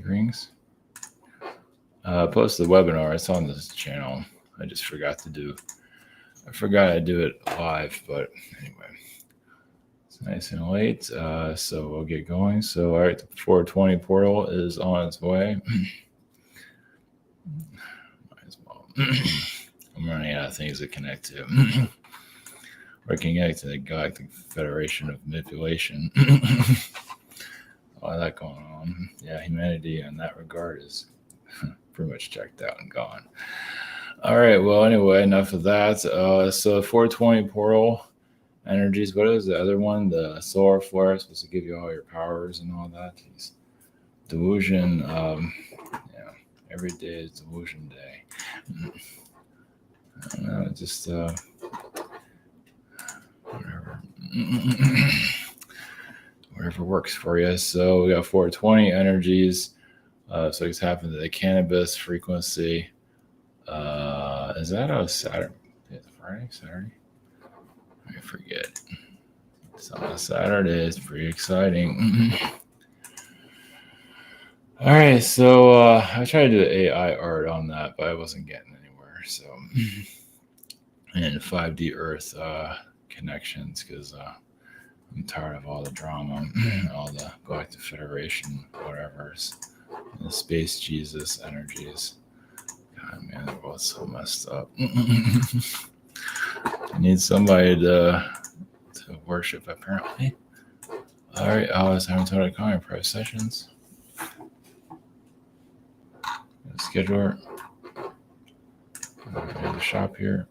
Greetings. Post the webinar. It's on this channel. I just forgot to do. I forgot I do it live, but anyway, it's nice and late. So we'll get going. So all right, the 420 portal is on its way. Might as well. I'm running out of things to connect to. We're connected to the Galactic Federation of Manipulation. All that going on. Yeah, humanity in that regard is pretty much checked out and gone. All right, well, anyway, enough of that. So 420 portal energies. What is the other one? The solar flare, supposed to give you all your powers and all that. Jeez. Delusion. Yeah, every day is delusion day. I don't know, just whatever. Whatever works for you. So we got 420 energies. So it's happened to the cannabis frequency. Is that a Saturday? Friday? Saturday? I forget. It's on a Saturday. It's pretty exciting. All right. So I tried to do AI art on that, but I wasn't getting anywhere. So, and 5D Earth connections, because I'm tired of all the drama, all the Galactic Federation, whatever's, the Space Jesus energies. God, man, they're both so messed up. I need somebody to worship, apparently. All right, Alice, I haven't told calling private sessions. Scheduler. The shop here.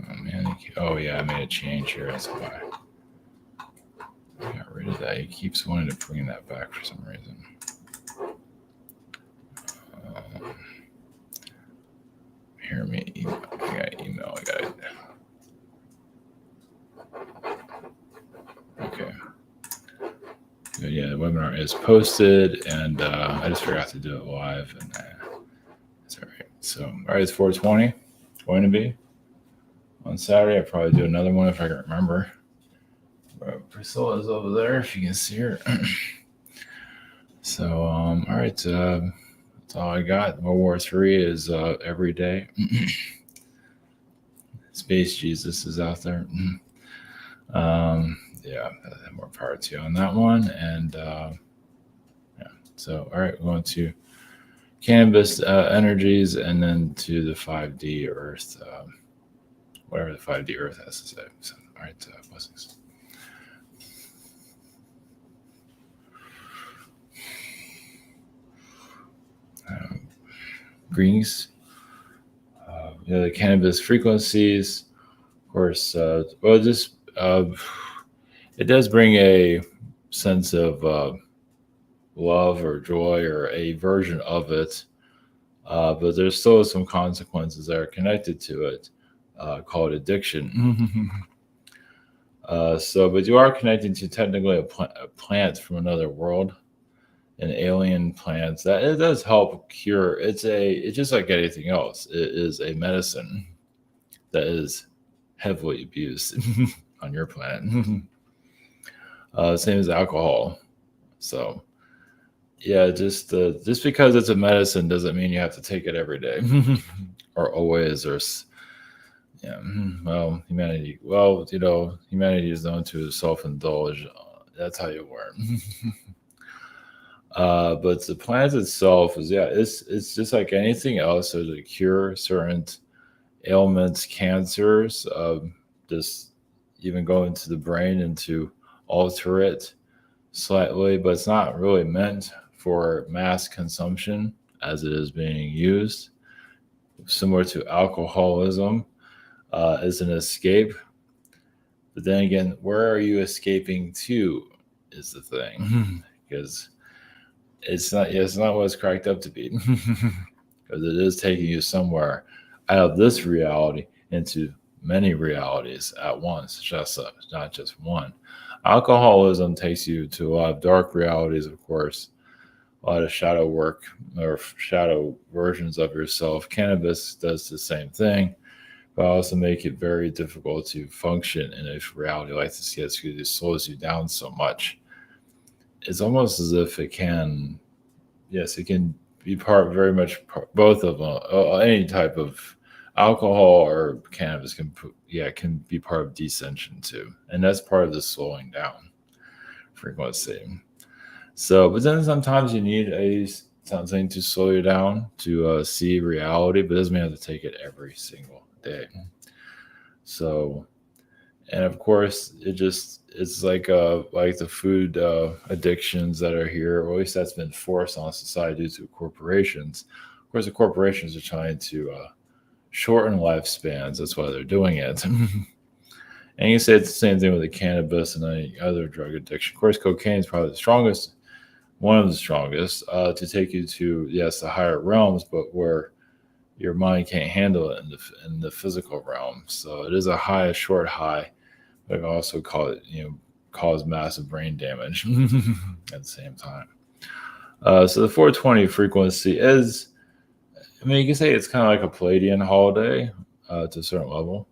Oh, man. Oh, yeah, I made a change here. That's why. I got rid of that. He keeps wanting to bring that back for some reason. Hear me. Email. I got email. I got it. Okay. But yeah, the webinar is posted, and I just forgot to do it live, and it's all right. So, all right, it's 420. Going to be on Saturday. I'll probably do another one if I can remember. Priscilla's over there, if you can see her. So, all right. That's all I got. World War III is every day. Space Jesus is out there. Yeah, more power to you on that one. And yeah, so all right, we're going to cannabis energies, and then to the 5D Earth, whatever the 5D Earth has to say. So, all right, blessings. Greetings. The cannabis frequencies, of course. Well, just it does bring a sense of love or joy or a version of it, but there's still some consequences that are connected to it, called addiction. But you are connected to technically a plant from another world. An alien plants that it does help cure. It's just like anything else. It is a medicine that is heavily abused on your planet. Same as alcohol. So yeah, just because it's a medicine doesn't mean you have to take it every day or always. Or yeah, well, humanity. Well, humanity is known to self-indulge. That's how you learn. But the plant itself is, it's just like anything else. So to cure certain ailments, cancers, just even go into the brain and to alter it slightly, but it's not really meant for mass consumption as it is being used. Similar to alcoholism, is an escape. But then again, where are you escaping to is the thing. Because it's not what it's cracked up to be, because it is taking you somewhere out of this reality into many realities at once, just not just one. Alcoholism takes you to a lot of dark realities, of course, a lot of shadow work or shadow versions of yourself. Cannabis does the same thing, but also make it very difficult to function in a reality like this, because it slows you down so much. it's almost as if it can, yes, it can be very much both of them. Any type of alcohol or cannabis can be part of descension too, and that's part of the slowing down frequency. So, but then sometimes you need something to slow you down to see reality, but it doesn't mean you have to take it every single day. So, and of course, it's like the food addictions that are here, or at least that's been forced on society due to corporations. Of course, the corporations are trying to shorten lifespans. That's why they're doing it. And you say it's the same thing with the cannabis and any other drug addiction. Of course, cocaine is probably the strongest, one of the strongest, to take you to, yes, the higher realms, but where your mind can't handle it in the physical realm. So it is a short high, but it also cause massive brain damage at the same time. So the 420 frequency is, I mean, you can say it's kind of like a Palladian holiday to a certain level.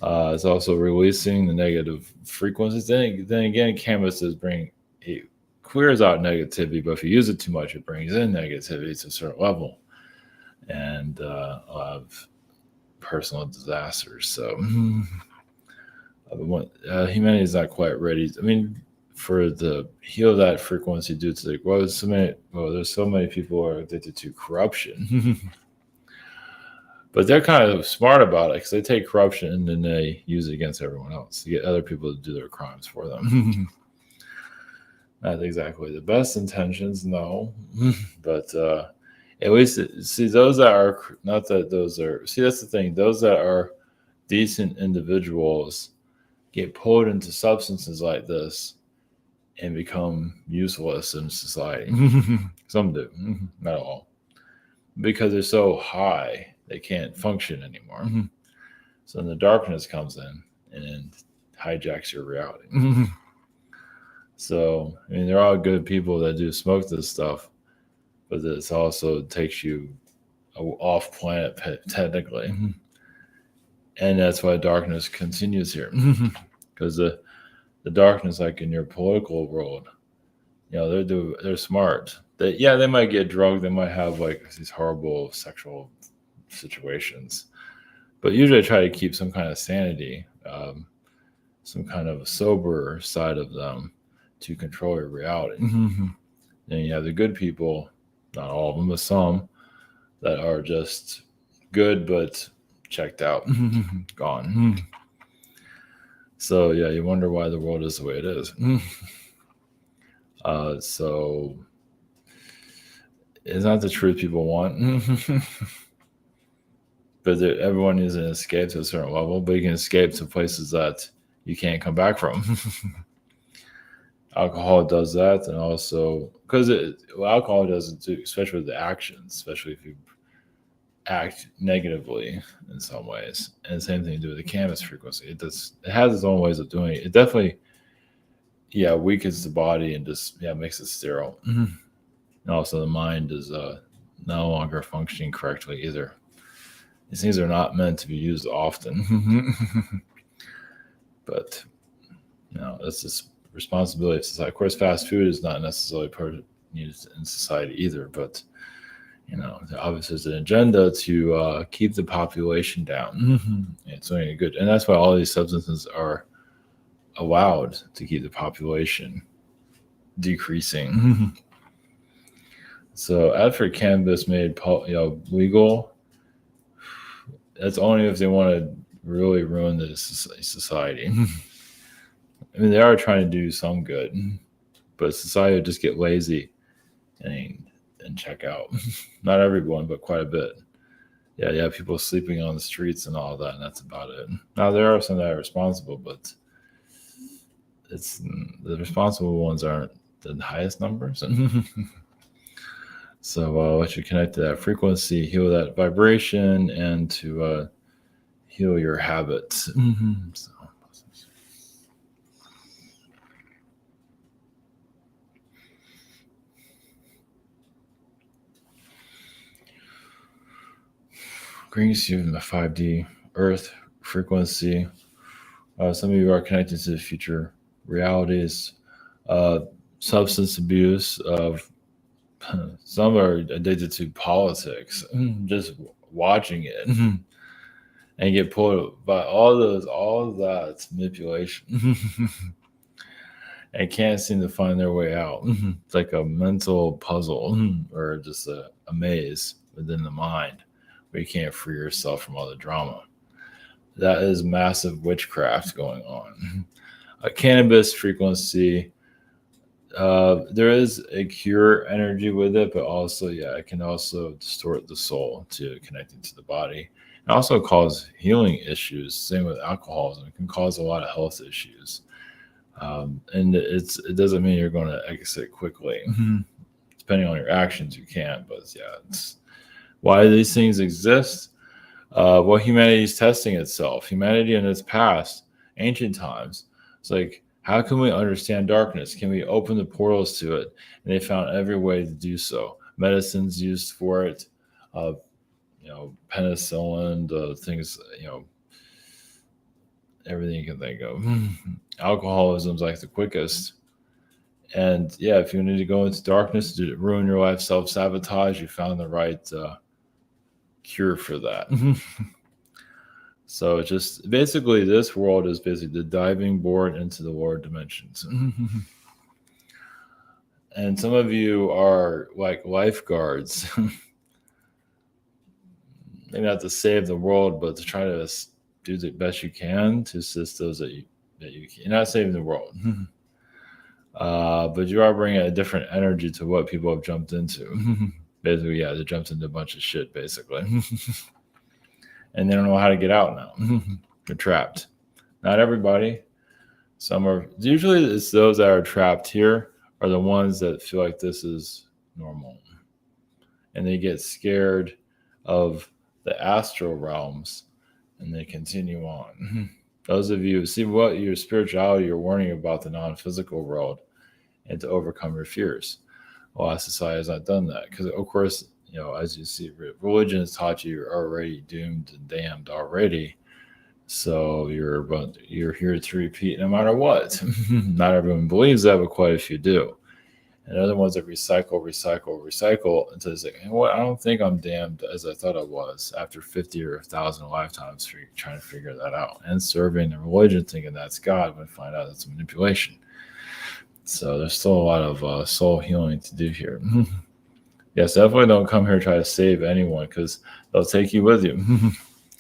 It's also releasing the negative frequencies. Then again, cannabis it clears out negativity, but if you use it too much, it brings in negativity to a certain level, and a lot of personal disasters. So humanity is not quite ready. I mean, for the heal that frequency due to there's so many people who are addicted to corruption. But they're kind of smart about it because they take corruption and then they use it against everyone else to get other people to do their crimes for them. Not exactly the best intentions, no. But at least, see, those that are, not that those are, see, that's the thing. Those that are decent individuals get pulled into substances like this and become useless in society. Some do, not all. Because they're so high, they can't function anymore. So then the darkness comes in and hijacks your reality. So, I mean, they're all good people that do smoke this stuff, but this also takes you off planet technically. And that's why darkness continues here. Because the darkness, like in your political world, they're smart. They might get drugged, they might have like these horrible sexual situations, but usually I try to keep some kind of sanity, some kind of a sober side of them to control your reality. Then you have the good people, not all of them, but some that are just good but checked out, gone. So yeah, you wonder why the world is the way it is. So it's not the truth people want. But everyone needs an escape to a certain level, but you can escape to places that you can't come back from. Alcohol does that, and also because alcohol does it too, especially with the actions, especially if you act negatively in some ways. And the same thing to do with the cannabis frequency. It has its own ways of doing it. It definitely, weakens the body and just makes it sterile. And also the mind is no longer functioning correctly either. These things are not meant to be used often. But that's just responsibility of society. Of course, fast food is not necessarily needed in society either, but obviously there's an agenda to keep the population down. It's only good, and that's why all these substances are allowed to keep the population decreasing. So after cannabis made legal, that's only if they want to really ruin the society. I mean, they are trying to do some good, but society would just get lazy and check out. Not everyone, but quite a bit. Yeah, you have people sleeping on the streets and all that, and that's about it. Now, there are some that are responsible, but the responsible ones aren't the highest numbers. So let you connect to that frequency, heal that vibration, and to heal your habits. So. Brings you in the 5D Earth frequency. Some of you are connected to the future realities. substance abuse, of some are addicted to politics, just watching it and get pulled by all of that manipulation and can't seem to find their way out. It's like a mental puzzle or just a maze within the mind where you can't free yourself from all the drama. That is massive witchcraft going on. A cannabis frequency, there is a cure energy with it, but also, yeah, it can also distort the soul to connecting to the body. It also cause healing issues. Same with alcoholism; it can cause a lot of health issues. And it doesn't mean you're going to exit quickly. Depending on your actions, you can. But yeah, it's why these things exist. Well, humanity is testing itself. Humanity in its past, ancient times, it's like, how can we understand darkness? Can we open the portals to it? And they found every way to do so. Medicines used for it, uh, penicillin, things, everything you can think of. Alcoholism's like the quickest. And yeah, if you need to go into darkness to ruin your life, self sabotage, you found the right cure for that. So just basically, this world is basically the diving board into the lower dimensions. And some of you are like lifeguards, maybe not to save the world, but to try to do the best you can to assist those that you can. You're not saving the world, but you are bringing a different energy to what people have jumped into. Basically, yeah, they jumped into a bunch of shit, basically. And they don't know how to get out now. They're trapped. Not everybody. Some are. Usually, it's those that are trapped here are the ones that feel like this is normal, and they get scared of the astral realms, and they continue on. Those of you see what your spirituality you're warning about the non-physical world, and to overcome your fears. Well, our society has not done that because, of course, as you see, religion has taught you you're already doomed and damned already. So you're here to repeat no matter what. Not everyone believes that, but quite a few do. And other ones that recycle until they say, you know what, I don't think I'm damned as I thought I was after 50 or 1,000 lifetimes for trying to figure that out and serving the religion thinking that's God, but find out that's manipulation. So there's still a lot of soul healing to do here. Yes, definitely don't come here to try to save anyone because they'll take you with you.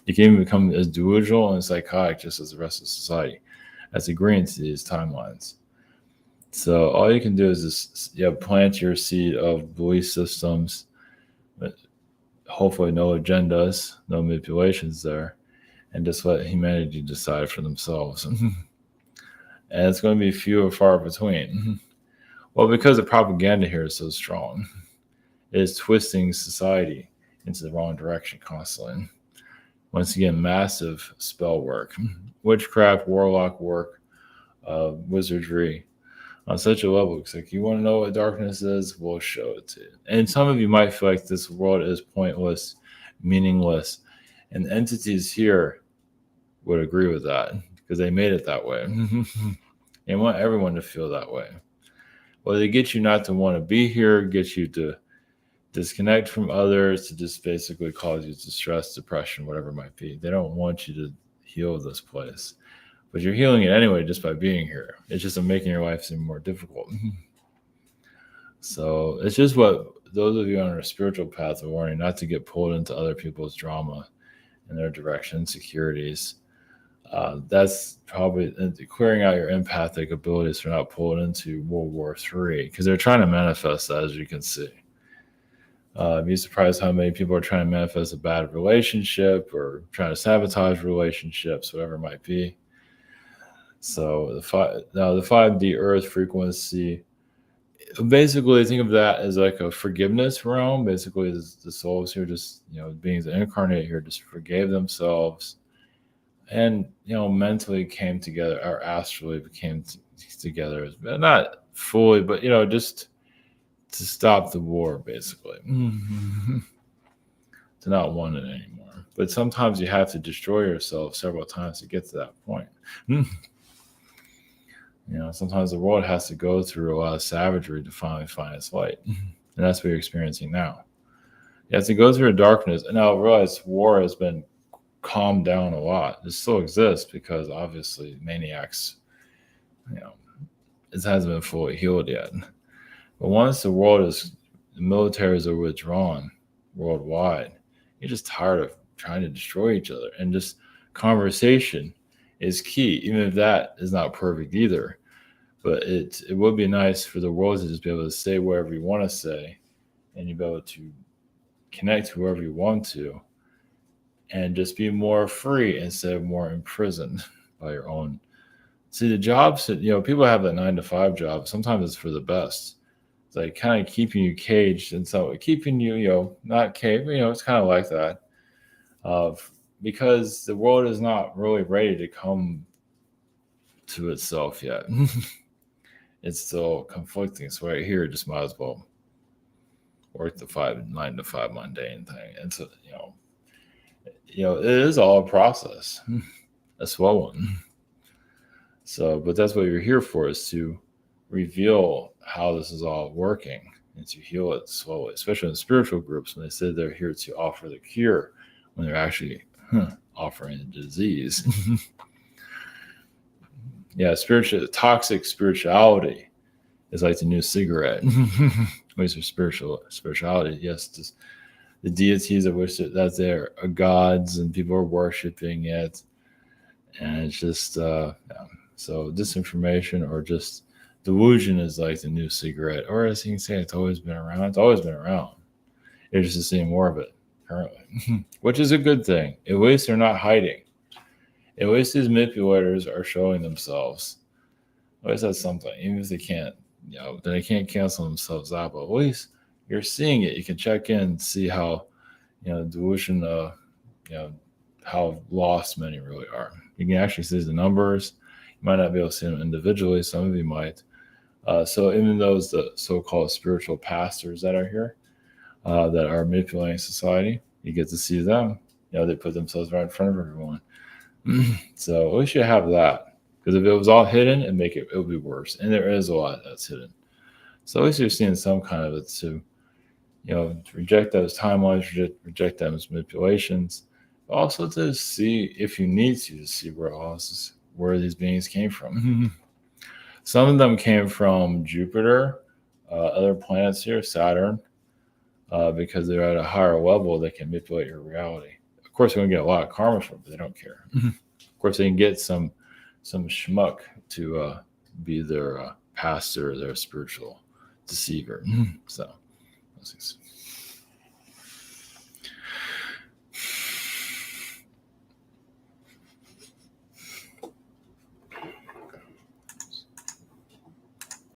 You can even become as delusional and psychotic just as the rest of society as agreeing to these timelines. So all you can do is just plant your seed of belief systems, but hopefully no agendas, no manipulations there, and just let humanity decide for themselves. And it's going to be few and far between. Well, because the propaganda here is so strong, it is twisting society into the wrong direction constantly. Once again, massive spell work, witchcraft, warlock work, wizardry on such a level. It's like, you want to know what darkness is? We'll show it to you. And some of you might feel like this world is pointless, meaningless. And entities here would agree with that because they made it that way. They want everyone to feel that way. Well, they get you not to want to be here, get you to disconnect from others, to just basically cause you distress, depression, whatever it might be. They don't want you to heal this place. But you're healing it anyway just by being here. It's just making your life seem more difficult. So it's just what those of you on a spiritual path are warning not to get pulled into other people's drama and their direction, insecurities. That's probably clearing out your empathic abilities for not pulled into World War III because they're trying to manifest that, as you can see. Be surprised how many people are trying to manifest a bad relationship or trying to sabotage relationships, whatever it might be. So the 5D Earth frequency, basically think of that as like a forgiveness realm. Basically, the souls here, just beings that incarnate here, just forgave themselves, and mentally came together, or astrally came together, not fully, but just to stop the war, basically, to not want it anymore. But sometimes you have to destroy yourself several times to get to that point. Sometimes the world has to go through a lot of savagery to finally find its light. And that's what you're experiencing now. You have to go through the darkness. And now I realize war has been calmed down a lot. It still exists because obviously maniacs, you know, it hasn't been fully healed yet. But once the militaries are withdrawn worldwide, you're just tired of trying to destroy each other. And just conversation is key, even if that is not perfect either. But it would be nice for the world to just be able to say whatever you want to say, and you be able to connect whoever you want to, and just be more free instead of more imprisoned by your own. See, the jobs that people have that 9 to 5 job. Sometimes it's for the best. It's like kind of keeping you caged, and so keeping you, not caged. It's kind of like that, because the world is not really ready to come to itself yet. It's still conflicting. So right here, just might as well work the 9 to 5 mundane thing. And so, it is all a process, a slow one. So, but that's what you're here for, is to reveal how this is all working and to heal it slowly, especially in spiritual groups when they say they're here to offer the cure when they're actually offering the disease. Yeah, toxic spirituality is like the new cigarette. Ways of spirituality. Yes, just the deities of which that there are gods and people are worshiping it, and it's just so disinformation or just delusion is like the new cigarette, or as you can say, it's always been around. It's always been around. You're just seeing more of it currently, which is a good thing. At least they're not hiding. At least these manipulators are showing themselves. At least that's something. Even if they can't, then they can't cancel themselves out. But at least you're seeing it. You can check in and see how, delusion, how lost many really are. You can actually see the numbers. You might not be able to see them individually. Some of you might. So even those the so-called spiritual pastors that are here, that are manipulating society, you get to see them. They put themselves right in front of everyone. So at least you have that, because if it was all hidden, it would be worse. And there is a lot that's hidden. So at least you're seeing some kind of it to, to reject those timelines, reject those manipulations, but also to see, if you need to see where these beings came from. Some of them came from Jupiter, other planets here, Saturn, because they're at a higher level. They can manipulate your reality. Of course, they're going to get a lot of karma from it, but they don't care. Of course, they can get some schmuck to be their pastor, their spiritual deceiver. So,